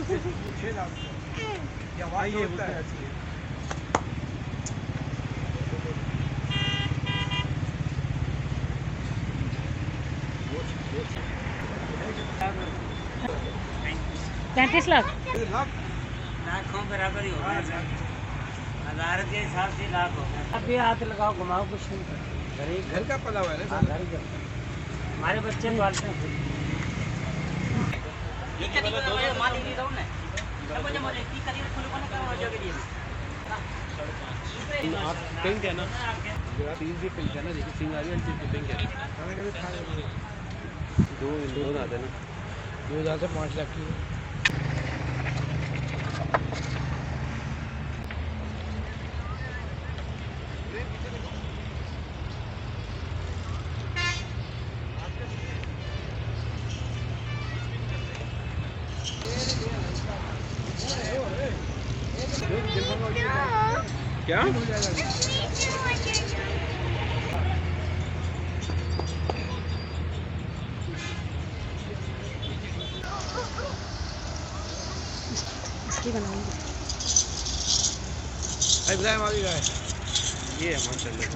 6 लाख या वहाँ ये होता है। $35 लाख लाखों बराबर ही होगा। हजार के हिसाब से लाख होगा। अब ये हाथ लगाओ घुमाओ कुछ नहीं करते। घर का पला हुआ है ना। घर का हमारे बच्चे पालते हैं खुद। ये क्या दिक्कत है माली नहीं रहूं ना सब मुझे मुझे की करियर खुले कोने का हो जाएगा ये आप पिंक है ना तीन भी पिंक है ना देखिए सिंग आ रही है पिंक है दो आते ना 2000 से 5 लाख की क्या इसकी बनाएंगे। इब्राहिम आ गया है ये है माशाल्लाह।